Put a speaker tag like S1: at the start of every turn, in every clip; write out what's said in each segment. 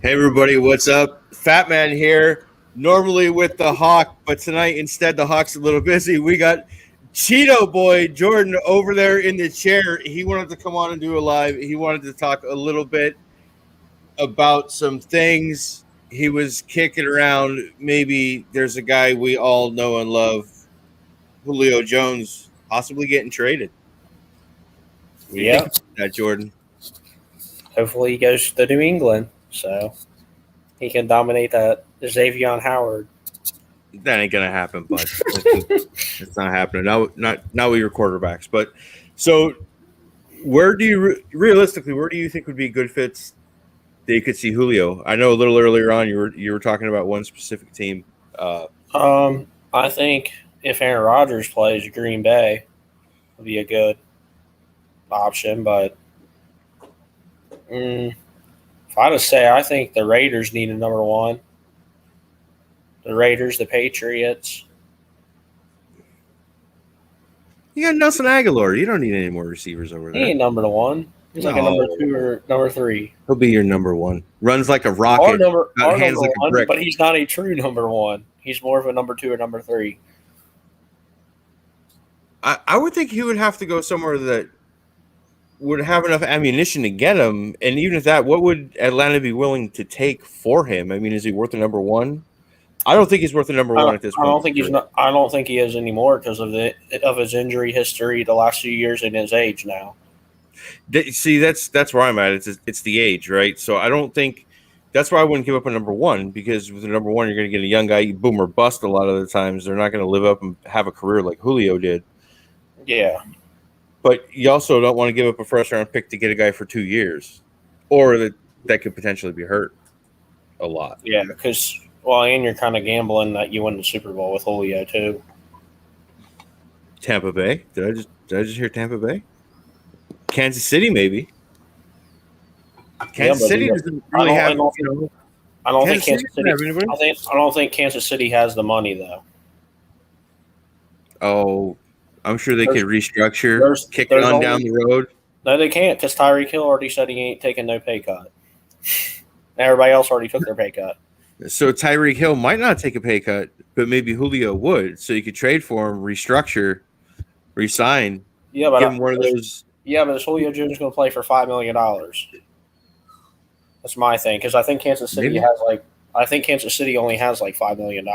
S1: Hey everybody, what's up? Fat Man here. Normally with the Hawk, but tonight instead the Hawk's a little busy. We got Cheeto Boy Jordan over there in the chair. He wanted to come on and do a live. He wanted to talk a little bit about some things. He was kicking around. Maybe there's a guy we all know and love, Julio Jones, possibly getting traded. What do you think about that, Jordan?
S2: Hopefully he goes to New England, so he can dominate that Xavier Howard.
S1: That ain't gonna happen, bud. It's not happening. Not with your quarterbacks. But so, where do you realistically? Where do you think would be good fits that you could see Julio? I know a little earlier on you were talking about one specific team.
S2: I think if Aaron Rodgers plays, Green Bay would be a good option. But if I had to say, I think the Raiders need a number one. The Raiders, the Patriots.
S1: You got Nelson Aguilar. You don't need any more receivers over
S2: He
S1: there.
S2: ain't number one. He's like a number two or number three.
S1: He'll be your number one. Runs like a rocket.
S2: Our number
S1: like
S2: one,
S1: a brick.
S2: but he's not a true number one. He's more of a number two or number three.
S1: I would think he would have to go somewhere that would have enough ammunition to get him. And even if that, what would Atlanta be willing to take for him? I mean, is he worth the number one? I don't think he's worth the number one at this point.
S2: I don't think he's not. I don't think he is anymore because of his injury history the last few years and his age now.
S1: See, that's where I'm at. It's the age, right? So I don't think that's why I wouldn't give up a number one, because with the number one, you're going to get a young guy, boom or bust. A lot of the times, they're not going to live up and have a career like Julio did.
S2: Yeah,
S1: but you also don't want to give up a first round pick to get a guy for 2 years, or that could potentially be hurt a lot.
S2: Yeah, because and you're kind of gambling that you win the Super Bowl with Julio too.
S1: Tampa Bay? Did I just hear Tampa Bay? Kansas City, maybe. Kansas City doesn't really have.
S2: I don't think Kansas City. I don't think Kansas City has the money though.
S1: Oh, I'm sure they could restructure, kick it on down the road.
S2: No, they can't, because Tyreek Hill already said he ain't taking no pay cut. Everybody else already took their pay cut.
S1: So Tyreek Hill might not take a pay cut, but maybe Julio would. So you could trade for him, restructure, resign.
S2: Yeah, but
S1: give him one of those.
S2: Yeah, but is Julio Jones going to play for $5 million? That's my thing, because I think Kansas City only has like $5 million.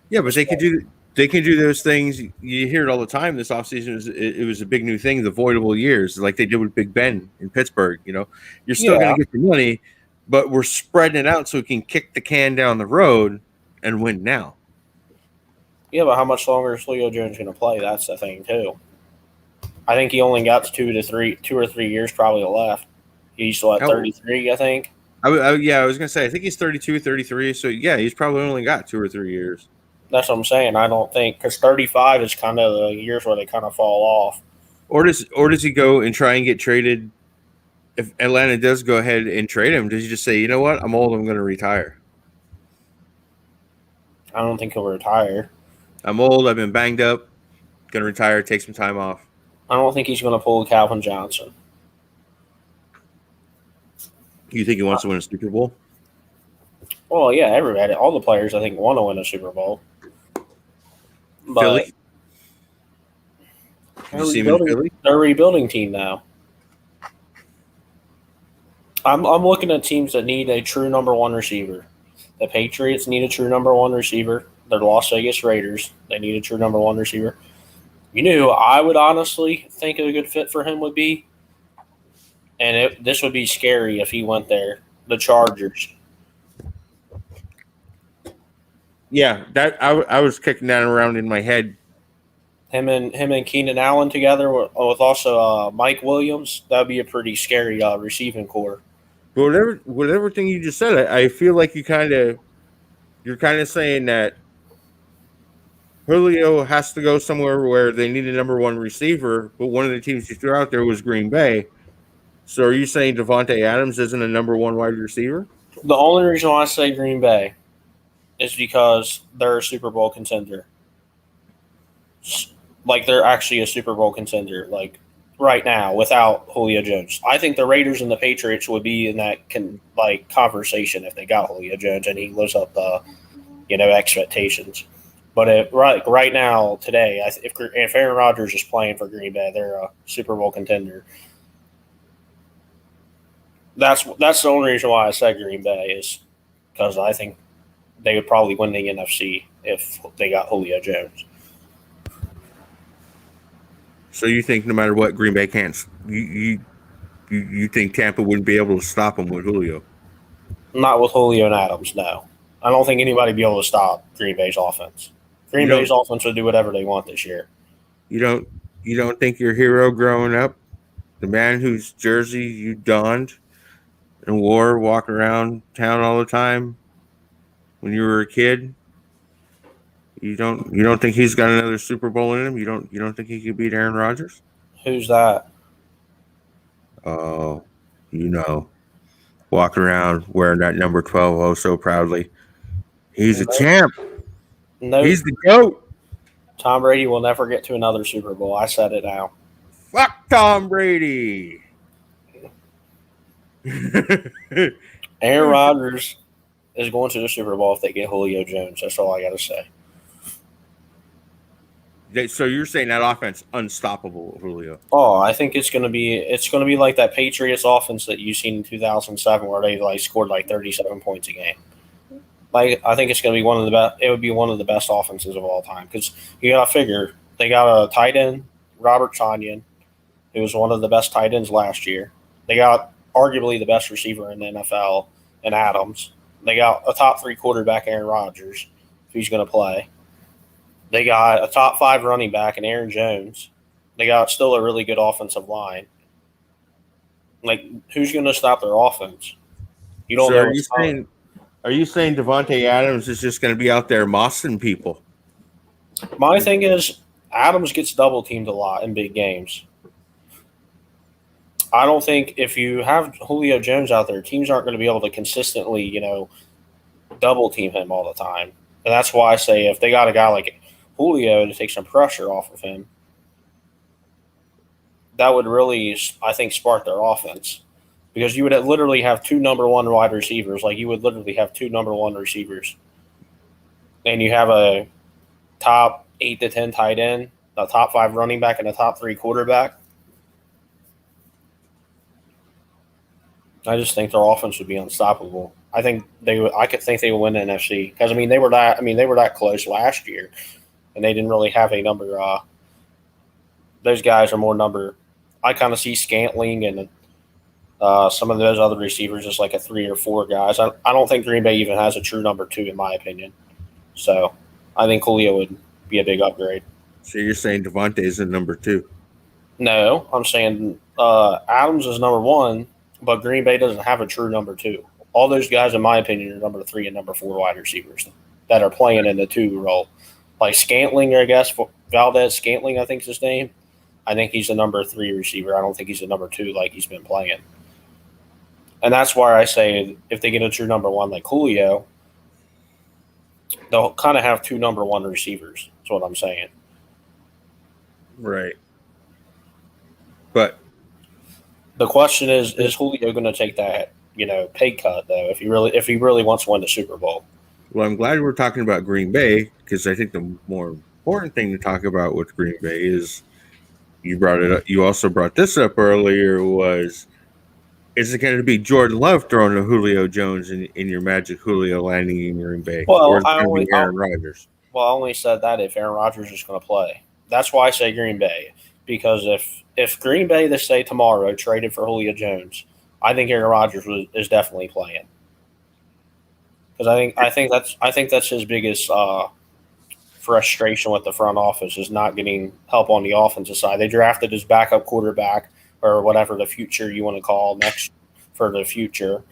S1: Yeah, but they could do. They can do those things. You hear it all the time. This offseason, it was a big new thing, the voidable years, like they did with Big Ben in Pittsburgh. You're still going to get the money, but we're spreading it out so we can kick the can down the road and win now.
S2: Yeah, but how much longer is Julio Jones going to play? That's the thing, too. I think he only got 2 or 3 years probably left. He's still at 33, I think.
S1: I was going to say, I think he's 32, 33. So, yeah, he's probably only got 2 or 3 years.
S2: That's what I'm saying. I don't think, because 35 is kind of the years where they kind of fall off.
S1: Or does he go and try and get traded? If Atlanta does go ahead and trade him, does he just say, you know what, I'm old, I'm going to retire?
S2: I don't think he'll retire.
S1: I'm old, I've been banged up, going to retire, take some time off.
S2: I don't think he's going to pull Calvin Johnson.
S1: You think he wants to win a Super Bowl?
S2: Well, yeah, everybody, all the players, I think, want to win a Super Bowl. But
S1: Philly? Did you see him in Philly?
S2: They're a rebuilding team now. I'm looking at teams that need a true number one receiver. The Patriots need a true number one receiver. They're the Las Vegas Raiders. They need a true number one receiver. You know who I would honestly think a good fit for him would be? And this would be scary if he went there. The Chargers.
S1: Yeah, that I was kicking that around in my head.
S2: Him and Keenan Allen together with also Mike Williams. That would be a pretty scary receiving core.
S1: But with everything you just said, I feel like you're kind of saying that Julio has to go somewhere where they need a number one receiver, but one of the teams you threw out there was Green Bay. So are you saying Devontae Adams isn't a number one wide receiver?
S2: The only reason why I say Green Bay is because they're a Super Bowl contender. Like, they're actually a Super Bowl contender. Like, right now without Julio Jones. I think the Raiders and the Patriots would be in that conversation if they got Julio Jones and he lives up the expectations. But right now today, if Aaron Rodgers is playing for Green Bay, they're a Super Bowl contender. That's the only reason why I said Green Bay is because I think they would probably win the NFC if they got Julio Jones.
S1: So you think no matter what, Green Bay can't? You think Tampa wouldn't be able to stop them with Julio?
S2: Not with Julio and Adams, no. I don't think anybody would be able to stop Green Bay's offense. Green Bay's offense would do whatever they want this year.
S1: You don't think your hero growing up, the man whose jersey you donned and wore walking around town all the time when you were a kid, you don't think he's got another Super Bowl in him? You don't think he could beat Aaron Rodgers?
S2: Who's that?
S1: Oh, walking around wearing that number 12 oh so proudly. He's a champ.
S2: No,
S1: he's the GOAT.
S2: Tom Brady will never get to another Super Bowl. I said it now.
S1: Fuck Tom Brady.
S2: Aaron Rodgers is going to the Super Bowl if they get Julio Jones. That's all I got to say.
S1: So you're saying that offense unstoppable, Julio?
S2: Oh, I think it's going to be like that Patriots offense that you seen in 2007, where they scored 37 points a game. I think it's going to be one of the best. It would be one of the best offenses of all time because you got to figure they got a tight end, Robert Tonyan, who was one of the best tight ends last year. They got arguably the best receiver in the NFL in Adams. They got a top 3 quarterback, Aaron Rodgers, if he's going to play. They got a top 5 running back in Aaron Jones. They got still a really good offensive line. Who's going to stop their offense? You don't know.
S1: Are you saying Devontae Adams is just going to be out there mossing people?
S2: My thing is Adams gets double teamed a lot in big games. I don't think if you have Julio Jones out there, teams aren't going to be able to consistently, double team him all the time. And that's why I say if they got a guy like Julio to take some pressure off of him, that would really, I think, spark their offense. Because you would literally have 2 number 1 wide receivers. You would literally have 2 number 1 receivers. And you have a top 8 to 10 tight end, a top 5 running back, and a top 3 quarterback. I just think their offense would be unstoppable. I think I could think they would win the NFC because they were that close last year, and they didn't really have a number. Those guys are more number. I kind of see Scantling and some of those other receivers as a 3 or 4 guys. I don't think Green Bay even has a true number 2 in my opinion. So I think Julio would be a big upgrade.
S1: So you're saying Devontae is a number 2?
S2: No, I'm saying Adams is number 1. But Green Bay doesn't have a true number 2. All those guys, in my opinion, are number 3 and number 4 wide receivers that are playing in the 2 role. Scantling, I guess, Valdez Scantling, I think is his name. I think he's a number 3 receiver. I don't think he's a number 2 like he's been playing. And that's why I say if they get a true number 1 like Julio, they'll kind of have 2 number 1 receivers. That's what I'm saying.
S1: Right. But
S2: the question is Julio going to take that, pay cut though? If he really wants to win the Super Bowl.
S1: Well, I'm glad we're talking about Green Bay because I think the more important thing to talk about with Green Bay is you brought it up. You also brought this up earlier. Is it going to be Jordan Love throwing to Julio Jones in your magic Julio landing in Green Bay, or is it going to be Aaron Rodgers?
S2: Well, I only said that if Aaron Rodgers is going to play. That's why I say Green Bay. Because if Green Bay, let's say tomorrow, traded for Julio Jones, I think Aaron Rodgers is definitely playing. Because I think that's his biggest frustration with the front office is not getting help on the offensive side. They drafted his backup quarterback or whatever the future you want to call next for the future.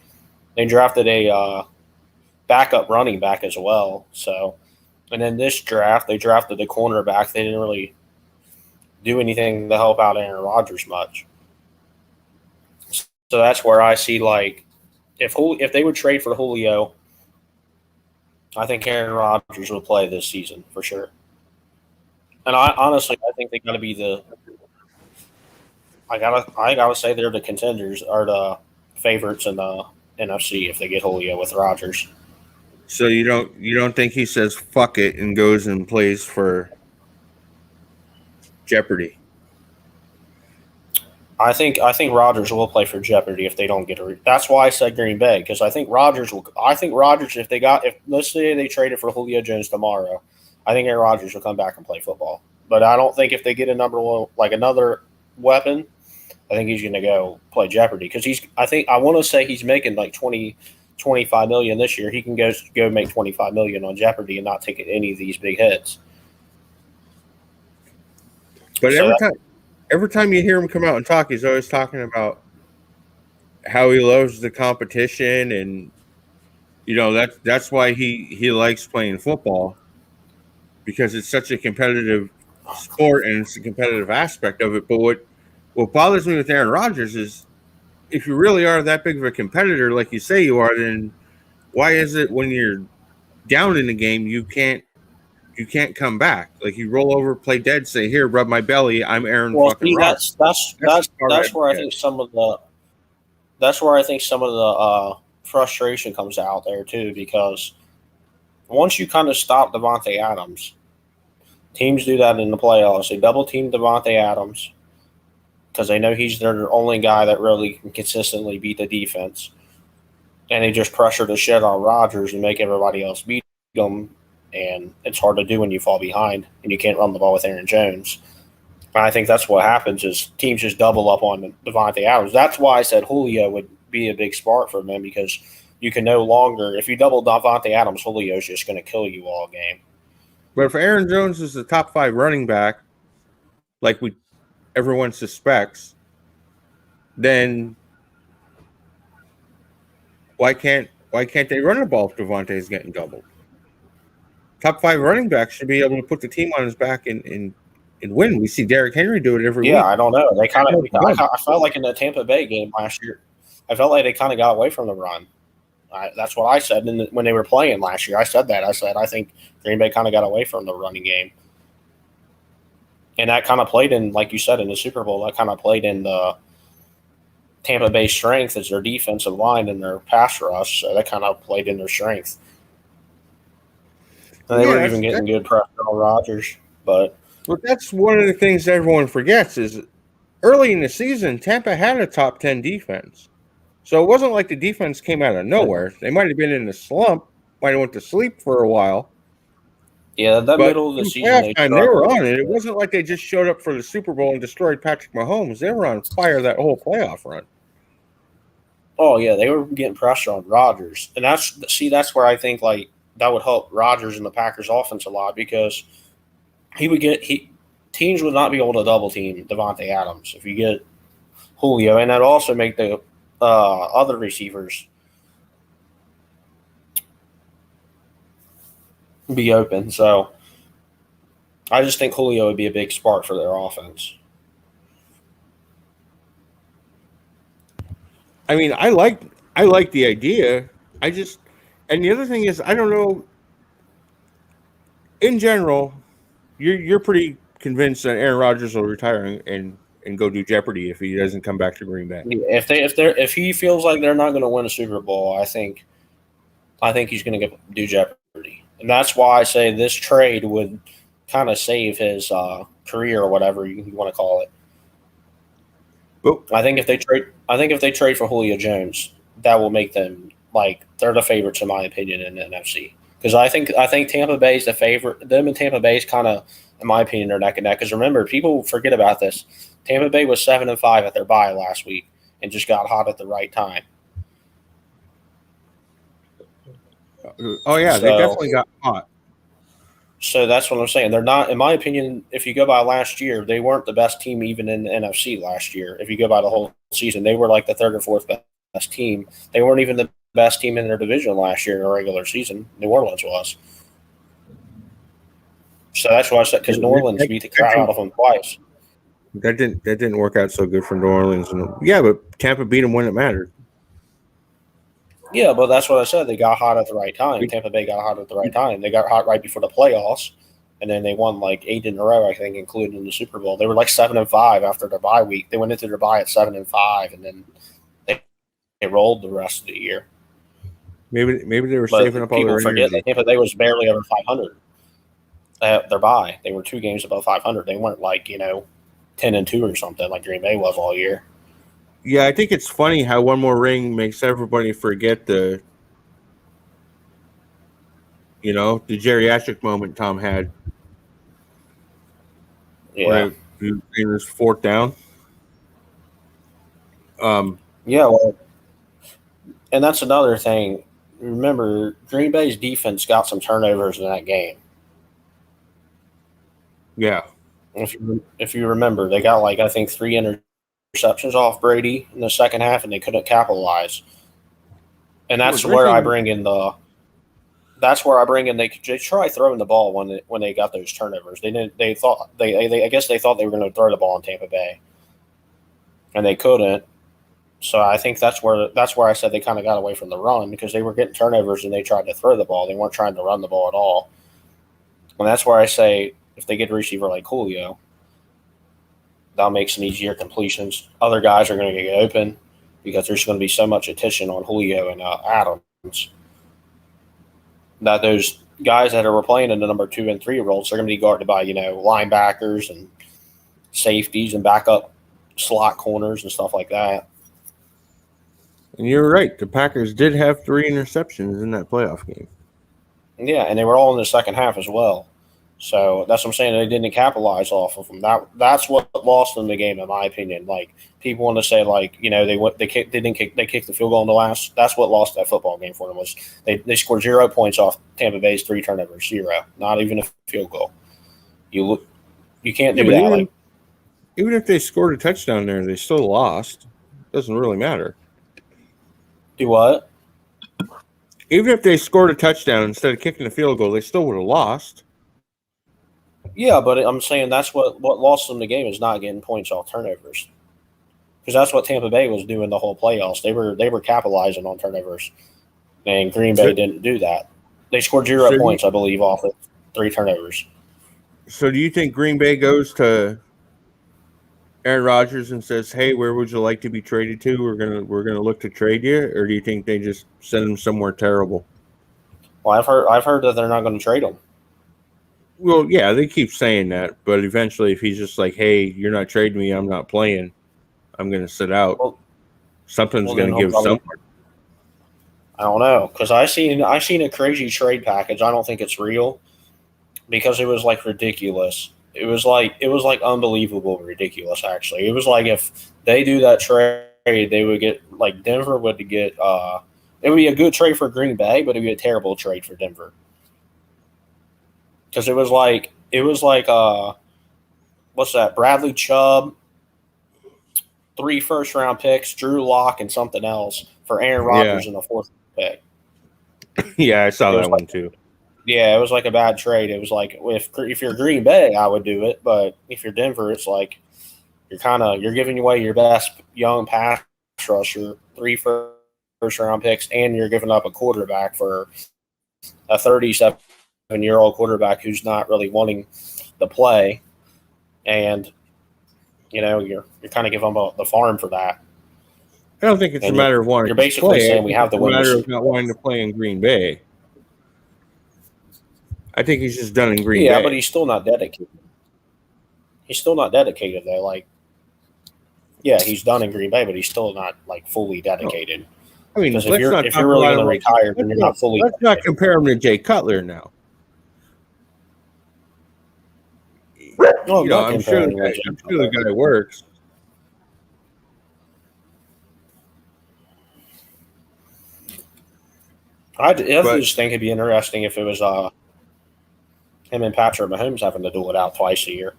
S2: They drafted a backup running back as well. So, and then this draft, they drafted a cornerback. They didn't really do anything to help out Aaron Rodgers much. So that's where I see if they would trade for Julio, I think Aaron Rodgers will play this season for sure. And I think they got to be I gotta say they're the contenders, are the favorites in the NFC if they get Julio with Rodgers.
S1: So you don't think he says fuck it and goes and plays for Jeopardy?
S2: I think Rodgers will play for Jeopardy if they don't get a. That's why I said Green Bay, because I think Rodgers will. I think Rodgers, if let's say they traded for Julio Jones tomorrow, I think Aaron Rodgers will come back and play football. But I don't think if they get a number one, like another weapon, I think he's going to go play Jeopardy because I want to say he's making like 25 million this year. He can go make 25 million on Jeopardy and not take any of these big hits.
S1: But every time you hear him come out and talk, he's always talking about how he loves the competition, and that's why he likes playing football, because it's such a competitive sport and it's a competitive aspect of it. But what bothers me with Aaron Rodgers is, if you really are that big of a competitor like you say you are, then why is it when you're down in the game you can't come back? Like, you roll over, play dead, say, here, rub my belly, I'm Aaron fucking Rodgers.
S2: That's where I think some of the frustration comes out there too, because once you kind of stop Devontae Adams, teams do that in the playoffs. They double team Devontae Adams because they know he's their only guy that really can consistently beat the defense, and they just pressure the shit on Rodgers and make everybody else beat him. And it's hard to do when you fall behind and you can't run the ball with Aaron Jones. And I think that's what happens is teams just double up on Devontae Adams. That's why I said Julio would be a big spark for them, because you can no longer, if you double Devontae Adams, Julio's just going to kill you all game.
S1: But if Aaron Jones is the top 5 running back, like everyone suspects, then why can't they run the ball if Devontae's getting doubled? Top 5 running backs should be able to put the team on his back and win. We see Derrick Henry do it every week.
S2: Yeah, I don't know. They kind of. I felt like in the Tampa Bay game last year, I felt like they kind of got away from the run. That's what I said when they were playing last year. I said that. I said I think Green Bay kind of got away from the running game, and that kind of played in, like you said, in the Super Bowl. That kind of played in the Tampa Bay strength as their defensive line and their pass rush. So that kind of played in their strength. And they were even getting good pressure on Rodgers. But
S1: that's one of the things everyone forgets is early in the season, Tampa had a top 10 defense. So it wasn't like the defense came out of nowhere. They might have been in a slump, might have went to sleep for a while.
S2: Yeah, middle of the season,
S1: they were on it. It wasn't like they just showed up for the Super Bowl and destroyed Patrick Mahomes. They were on fire that whole playoff run.
S2: Oh, yeah, they were getting pressure on Rodgers. And that's where I think, like, that would help Rodgers and the Packers offense a lot, because teams would not be able to double team Devontae Adams if you get Julio, and that also make the other receivers be open. So I just think Julio would be a big spark for their offense.
S1: I mean, I like the idea. And the other thing is, I don't know. In general, you're pretty convinced that Aaron Rodgers will retire and go do Jeopardy if he doesn't come back to Green Bay.
S2: If he feels like they're not going to win a Super Bowl, I think he's going to do Jeopardy, and that's why I say this trade would kind of save his career or whatever you want to call it.
S1: But
S2: I think if they trade for Julio Jones, that will make them, like, they're the favorites in my opinion in the NFC. Because I think Tampa Bay's the favorite. Them and Tampa Bay's kind of, in my opinion, are neck and neck. Because remember, people forget about this. Tampa Bay was 7-5 at their bye last week and just got hot at the right time.
S1: Oh yeah, they definitely got hot.
S2: So that's what I'm saying. They're not, in my opinion, if you go by last year, they weren't the best team even in the NFC last year. If you go by the whole season, they were like the 3rd or 4th best team. They weren't even the best team in their division last year in a regular season. New Orleans was. So that's why I said, because New Orleans beat the crap out of them twice.
S1: That didn't work out so good for New Orleans. Yeah, but Tampa beat them when it mattered.
S2: Yeah, but that's what I said. They got hot at the right time. Tampa Bay got hot at the right time. They got hot right before the playoffs, and then they won like 8 in a row, I think, including the Super Bowl. They were like 7-5 after their bye week. They went into their bye at 7-5, and then they rolled the rest of the year.
S1: Maybe they were saving up all their
S2: energy. People forget that Tampa Bay was barely over 500 at their bye. They were 2 games above 500. They weren't like 10-2 or something like Green Bay was all year.
S1: Yeah, I think it's funny how one more ring makes everybody forget the geriatric moment Tom had.
S2: Yeah.
S1: When it was 4th down.
S2: Yeah, well, and that's another thing. Remember, Green Bay's defense got some turnovers in that game.
S1: Yeah.
S2: If you remember, they got I think 3 interceptions off Brady in the second half, and they couldn't capitalize. And that's where I bring in they try throwing the ball when they got those turnovers. I guess they thought they were going to throw the ball in Tampa Bay, and they couldn't. So I think that's where I said they kind of got away from the run, because they were getting turnovers and they tried to throw the ball. They weren't trying to run the ball at all. And that's where I say if they get a receiver like Julio, that'll make some easier completions. Other guys are going to get open because there's going to be so much attention on Julio and Adams that those guys that are playing in the number 2 and 3 roles are going to be guarded by linebackers and safeties and backup slot corners and stuff like that.
S1: And you're right. The Packers did have 3 interceptions in that playoff game.
S2: Yeah, and they were all in the second half as well. So that's what I'm saying. They didn't capitalize off of them. That's what lost them the game, in my opinion. Like, people want to say, they kicked the field goal in the last. That's what lost that football game for them. Was they scored 0 points off Tampa Bay's 3 turnovers, 0, not even a field goal. You can't do that.
S1: Even if they scored a touchdown there, they still lost. Doesn't really matter.
S2: Do what?
S1: Even if they scored a touchdown instead of kicking a field goal, they still would have lost.
S2: Yeah, but I'm saying that's what lost them the game is not getting points off turnovers, because that's what Tampa Bay was doing the whole playoffs. They were capitalizing on turnovers, and Green Bay didn't do that. They scored 0 points, I believe, off of 3 turnovers.
S1: So do you think Green Bay goes to Aaron Rodgers and says, "Hey, where would you like to be traded to? We're gonna look to trade you," or do you think they just send him somewhere terrible?
S2: Well, I've heard that they're not going to trade him.
S1: Well, yeah, they keep saying that, but eventually, if he's just like, "Hey, you're not trading me, I'm not playing, I'm going to sit out," something's going to give someone.
S2: I don't know, because I seen a crazy trade package. I don't think it's real, because it was ridiculous. It was unbelievable ridiculous. Actually, it was if they do that trade, they would get Denver would get. It would be a good trade for Green Bay, but it would be a terrible trade for Denver. Because it was what's that? Bradley Chubb, 3 first-round picks, Drew Lock, and something else for Aaron Rodgers in the 4th pick.
S1: Yeah, I saw that one too.
S2: Yeah, it was a bad trade. It was if you're Green Bay, I would do it, but if you're Denver, it's you're giving away your best young pass rusher, 3 first-round picks, and you're giving up a quarterback for a 37-year-old quarterback who's not really wanting to play, and you're kind of giving them the farm for that.
S1: I don't think it's a matter of wanting.
S2: You're basically
S1: to play.
S2: saying we have the winners.
S1: It's a matter of not wanting to play in Green Bay. I think he's just done in Green Bay.
S2: Yeah, but he's still not dedicated. He's still not dedicated though. Yeah, he's done in Green Bay, but he's still not fully dedicated.
S1: I mean,
S2: if you're really going to retire, then you're not fully.
S1: Let's not compare him to Jay Cutler now.
S2: No,
S1: I'm sure the guy works.
S2: I just think it'd be interesting if it was him and Patrick Mahomes having to duel it out twice a year.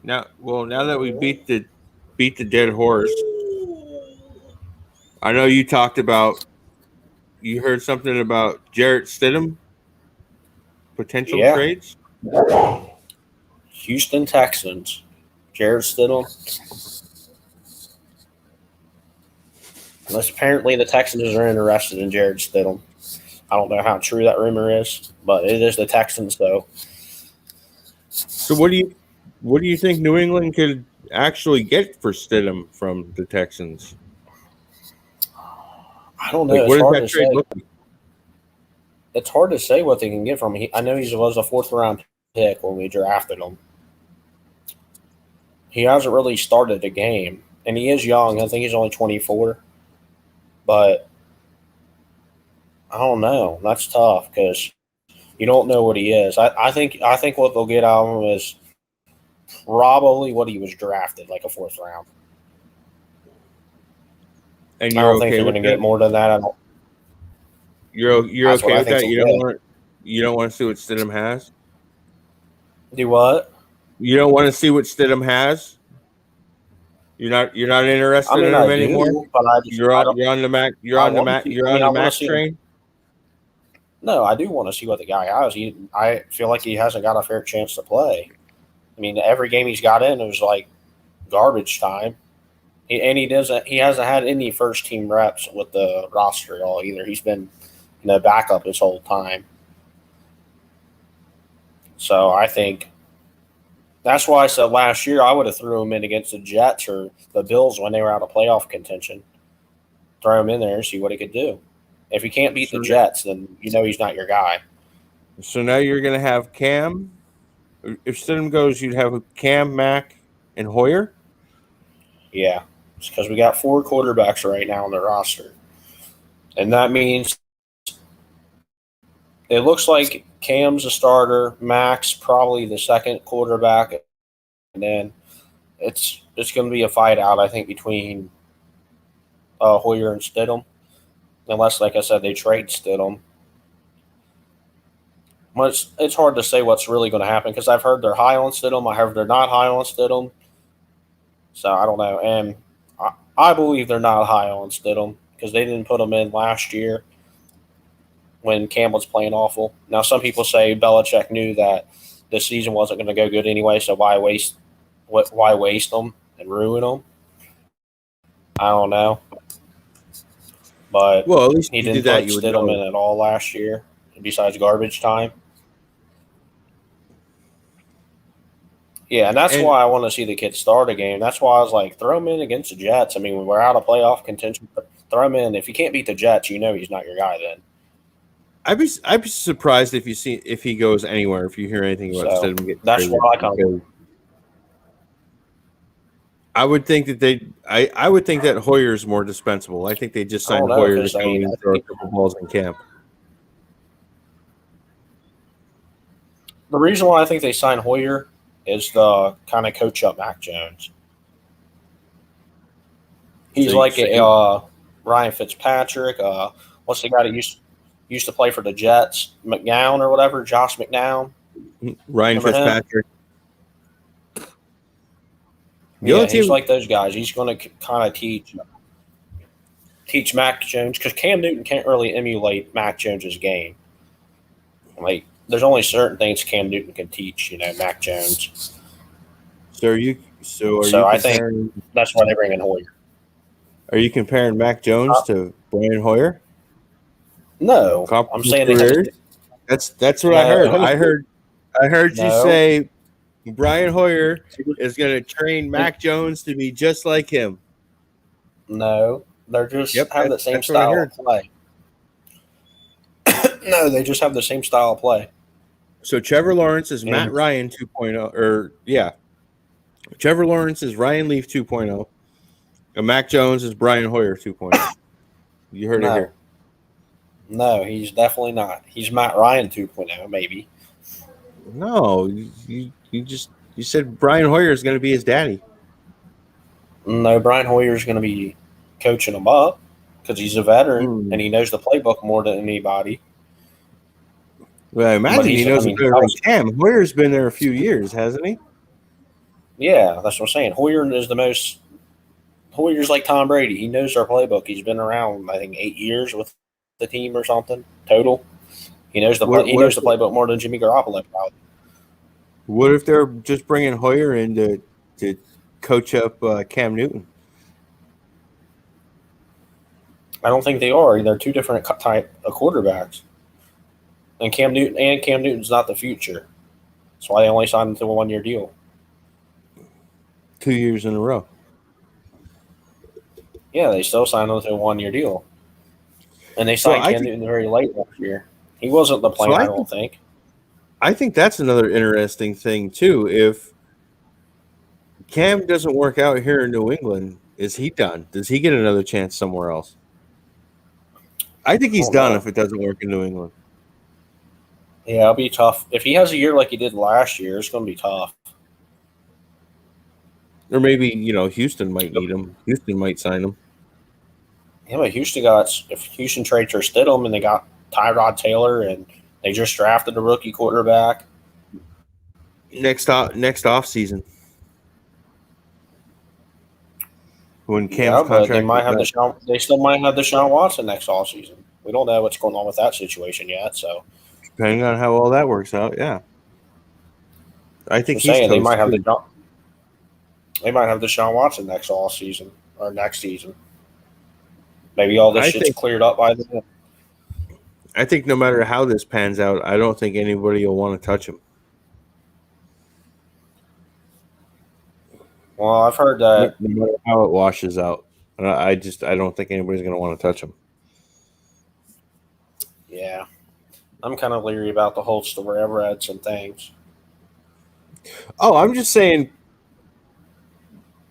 S1: Now that we beat the dead horse, I know you talked about. You heard something about Jarrett Stidham potential trades.
S2: Houston Texans, Jarrett Stidham. Unless apparently the Texans are interested in Jarrett Stidham. I don't know how true that rumor is, but it is the Texans, though.
S1: So what do you think New England could actually get for Stidham from the Texans?
S2: I don't
S1: Like,
S2: know. It's
S1: what does
S2: hard
S1: that
S2: to
S1: trade
S2: say.
S1: look like?
S2: It's hard to say what they can get from him. I know he was a fourth round pick when we drafted him. He hasn't really started a game, and he is young. I think he's only 24. But I don't know. That's tough because you don't know what he is. I think what they'll get out of him is probably what he was drafted, like a fourth round.
S1: And
S2: I
S1: you're
S2: don't think
S1: okay
S2: they're
S1: with
S2: going to
S1: that?
S2: get more than that.
S1: You're
S2: That's what
S1: okay
S2: I
S1: with
S2: think
S1: that?
S2: they'll get.
S1: You don't want to see what Stidham has?
S2: Do what?
S1: You don't want to see what Stidham has? You're not
S2: I
S1: interested
S2: mean,
S1: in him
S2: I
S1: anymore?
S2: do, but I don't.
S1: You're on the Mac
S2: I want to see.
S1: you're
S2: I
S1: on
S2: mean,
S1: the
S2: I want to
S1: Mac
S2: see.
S1: train?
S2: No, I do want to see what the guy has. I feel like he hasn't got a fair chance to play. I mean, every game he's got in, it was like garbage time. He hasn't had any first team reps with the roster at all either. He's been backup this whole time. So I think that's why I said last year I would have threw him in against the Jets or the Bills when they were out of playoff contention. Throw him in there and see what he could do. If he can't beat the Jets, then he's not your guy.
S1: So now you're going to have Cam. If Stidham goes, you'd have Cam, Mac, and Hoyer.
S2: Yeah, it's because we got 4 quarterbacks right now on the roster, and that means it looks like Cam's a starter, Mac's probably the second quarterback, and then it's going to be a fight out, I think, between Hoyer and Stidham, unless, like I said, they trade Stidham. It's hard to say what's really going to happen because I've heard they're high on Stidham. I heard they're not high on Stidham. So I don't know. And I believe they're not high on Stidham because they didn't put him in last year when Cam was playing awful. Now, some people say Belichick knew that this season wasn't going to go good anyway, so why waste them and ruin them? I don't know. But
S1: Well, at least
S2: he
S1: you
S2: didn't
S1: did that.
S2: put
S1: You would
S2: Stidham
S1: know.
S2: in at all last year besides garbage time. Yeah, and that's why I want to see the kids start a game. That's why I was like, throw him in against the Jets. I mean, when we're out of playoff contention, throw him in. If you can't beat the Jets, he's not your guy then.
S1: I'd be surprised if he goes anywhere. If you hear anything about Stidham getting
S2: that's
S1: traded,
S2: why I come.
S1: I would think that I would think that Hoyer's more dispensable. I think they just signed Hoyer to go and throw a couple balls in camp.
S2: The reason why I think they signed Hoyer is the kind of coach up Mac Jones. He's Ryan Fitzpatrick. What's the guy that used to play for the Jets? McNown or whatever, Josh McNown.
S1: Ryan Fitzpatrick.
S2: Yeah, he's like those guys. He's going to kind of teach Mac Jones because Cam Newton can't really emulate Mac Jones's game. Like, there's only certain things Cam Newton can teach, Mac Jones.
S1: So
S2: I think that's why they bring in Hoyer.
S1: Are you comparing Mac Jones to Brian Hoyer?
S2: No, I'm saying
S1: that's what I heard. I heard you say Brian Hoyer is going to train Mac Jones to be just like him.
S2: No, they're just have the same style of play. No, they just have the same style of play.
S1: So Trevor Lawrence is Matt Ryan 2.0, Trevor Lawrence is Ryan Leaf 2.0, and Mac Jones is Brian Hoyer 2.0. You heard it here.
S2: No, he's definitely not. He's Matt Ryan 2.0, maybe.
S1: No, you said Brian Hoyer is going to be his daddy.
S2: No, Brian Hoyer is going to be coaching him up because he's a veteran and he knows the playbook more than anybody.
S1: Well, I imagine he knows it better than Cam. Hoyer's been there a few years, hasn't he?
S2: Yeah, that's what I'm saying. Hoyer's like Tom Brady. He knows our playbook. He's been around, I think, 8 years with the team or something total. He knows the playbook more than Jimmy Garoppolo probably.
S1: What if they're just bringing Hoyer in to coach up Cam Newton?
S2: I don't think they are. They're two different type of quarterbacks. And Cam Newton's not the future. That's why they only signed him to a 1-year deal.
S1: 2 years in a row.
S2: Yeah, they still signed him to a 1-year deal. And they
S1: So
S2: signed Cam Newton very late last year. He wasn't the plan, I don't think.
S1: I think that's another interesting thing, too. If Cam doesn't work out here in New England, is he done? Does he get another chance somewhere else? I think he's done if it doesn't work in New England.
S2: Yeah, it'll be tough. If he has a year like he did last year, it's going to be tough.
S1: Or maybe, Houston might need him. Houston might sign him.
S2: Yeah, but if Houston trades for Stidham and they got Tyrod Taylor and they just drafted a rookie quarterback.
S1: Next off season. When Cam's
S2: but
S1: contract
S2: they still might have Deshaun Watson next offseason. We don't know what's going on with that situation yet. So
S1: depending on how all that works out, yeah. I think he's
S2: saying they might have Deshaun Watson next offseason or next season. Maybe all this shit's cleared up by then.
S1: I think no matter how this pans out, I don't think anybody will want to touch him.
S2: Well, I've heard that.
S1: No matter how it washes out, I don't think anybody's going to want to touch him.
S2: Yeah. I'm kind of leery about the whole story. I've read some things.
S1: Oh, I'm just saying,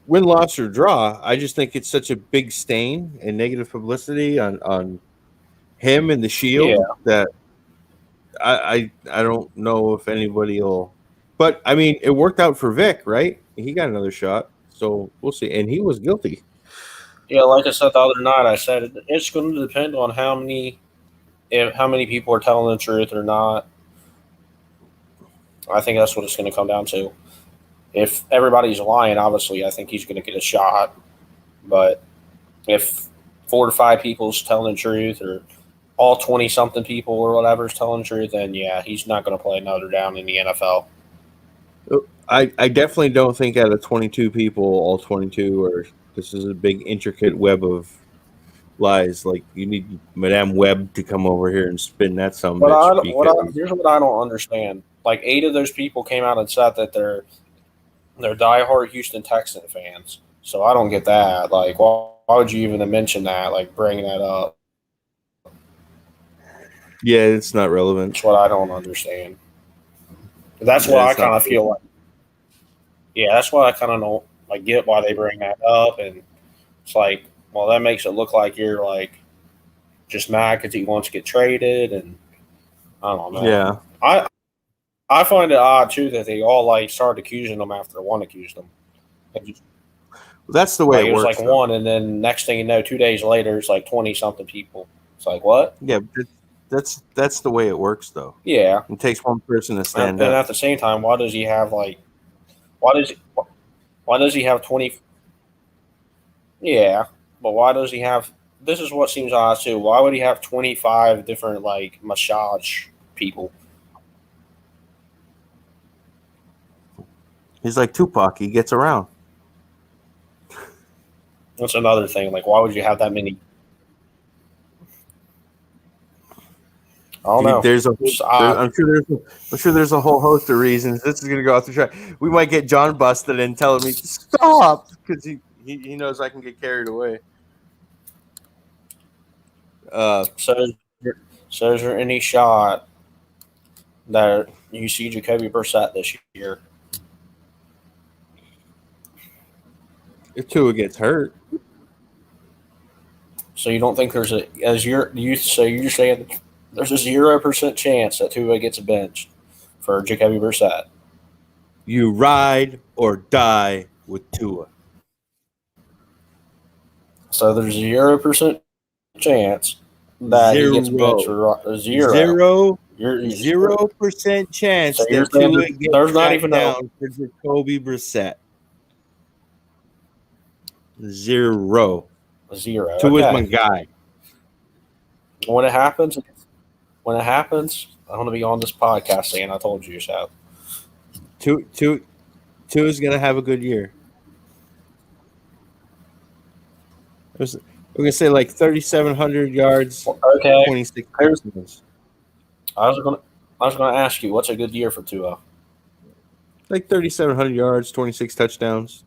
S1: win, loss, or draw, I just think it's such a big stain and negative publicity on him and the Shield that I don't know if anybody will. But, I mean, it worked out for Vic, right? He got another shot, so we'll see. And he was guilty.
S2: Yeah, like I said the other night, I said it's going to depend on how many people are telling the truth or not. I think that's what it's going to come down to. If everybody's lying, obviously, I think he's going to get a shot. But if 4 to 5 people's telling the truth, or all 20-something people or whatever is telling the truth, then yeah, he's not going to play Notre Dame in the NFL.
S1: I definitely don't think out of 22 people, all 22 are. This is a big intricate web of lies. Like, you need Madame Webb to come over here and spin that some bitch.
S2: Here's what I don't understand. Like 8 of those people came out and said that they're diehard Houston Texan fans. So I don't get that. Like, why would you even mention that? Like, bringing that up.
S1: Yeah, it's not relevant.
S2: That's what I don't understand. That's what I kind of feel like. Yeah, that's why I kind of don't get why they bring that up, and it's like, well, that makes it look like you're like just mad because he wants to get traded, and I don't know.
S1: Yeah,
S2: I find it odd too that they all started accusing him after one accused him.
S1: That's the way it works.
S2: It was one, and then next thing you know, 2 days later, it's 20-something people. It's like, what?
S1: Yeah, that's the way it works, though.
S2: Yeah,
S1: it takes one person to stand up.
S2: And at the same time, why does he have Why does he have 20? Yeah, but why does he have? This is what seems odd too. Why would he have 25 different massage people?
S1: He's like Tupac. He gets around.
S2: That's another thing. Why would you have that many? I don't know.
S1: I'm sure there's a whole host of reasons. This is going to go off the track. We might get John busted and telling me stop because he knows I can get carried away.
S2: So is there any shot that you see Jacoby Brissett this year?
S1: If Tua gets hurt.
S2: So you don't think there's you're saying there's a 0% chance that Tua gets benched for Jacoby Brissett?
S1: You ride or die with Tua.
S2: So there's a 0% chance that he gets benched for
S1: 0% chance
S2: so
S1: that Tua gets
S2: there's not even
S1: down for Jacoby Brissett. 0. Tua's my guy.
S2: When it happens, I'm going to be on this podcast saying I told you so.
S1: Tua's going to have a good year. We're going to say 3,700 yards.
S2: Okay.
S1: 26
S2: I was going to ask you, what's a good year for Tua?
S1: Like 3,700 yards, 26 touchdowns,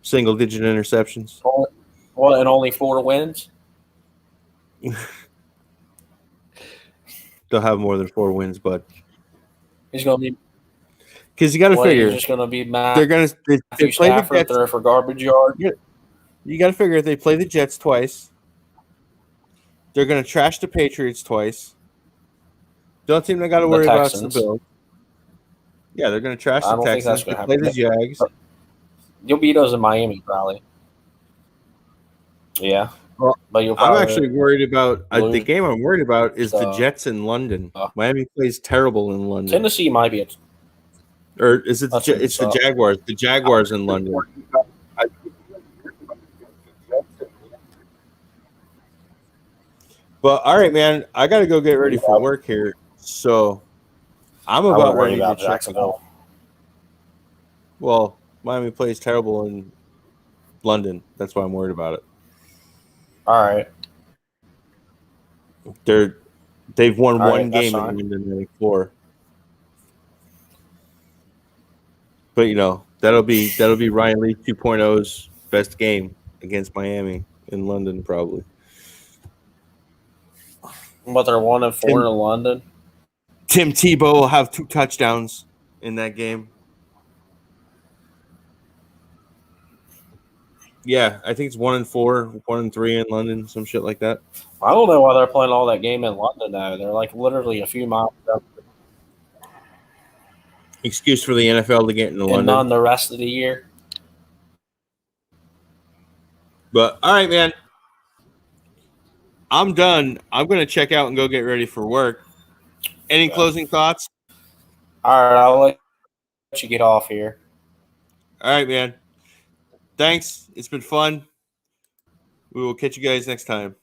S1: single-digit interceptions.
S2: What, and only 4 wins?
S1: They'll have more than 4 wins, but
S2: He's going to be.
S1: because you got to figure
S2: He's just going to be
S1: they're going to they
S2: Matthew
S1: play the
S2: Stafford
S1: Jets.
S2: there for garbage yard.
S1: You got to figure if they play the Jets twice, they're going to trash the Patriots twice. The only team they got to worry about is the Bills. Yeah, they're going to trash
S2: I
S1: the
S2: don't think that's
S1: Texans.
S2: going
S1: They
S2: to
S1: play
S2: happen.
S1: the Jags.
S2: You'll beat us in Miami, probably. Yeah.
S1: Well,
S2: but you'll
S1: I'm
S2: probably
S1: actually worried about the game. I'm worried about is the
S2: So-
S1: Jets in London. Miami plays terrible in London.
S2: Tennessee might be
S1: Or is it?
S2: That's
S1: It's the
S2: what's up.
S1: Jaguars. The Jaguars in London. But all right, man, I got to go get ready for work here. So I'm
S2: I
S1: about
S2: wouldn't worry
S1: ready
S2: about
S1: to check.
S2: Jacksonville.
S1: Well, Miami plays terrible in London. That's why I'm worried about it.
S2: All right.
S1: They've won
S2: All
S1: one
S2: right, that's
S1: game in
S2: fine.
S1: London, I think 4. But that'll be Ryan Lee 2.0's best game against Miami in London, probably.
S2: But they're 1-4 in London.
S1: Tim Tebow will have 2 touchdowns in that game. Yeah, I think it's 1-4, 1-3 in London, some shit like that.
S2: I don't know why they're playing all that game in London now. They're like literally a few miles up,
S1: Excuse for the NFL to get into
S2: and
S1: London.
S2: none the rest of the year.
S1: But all right, man. I'm done. I'm going to check out and go get ready for work. Any closing thoughts?
S2: All right, I'll let you get off here.
S1: All right, man. Thanks. It's been fun. We will catch you guys next time.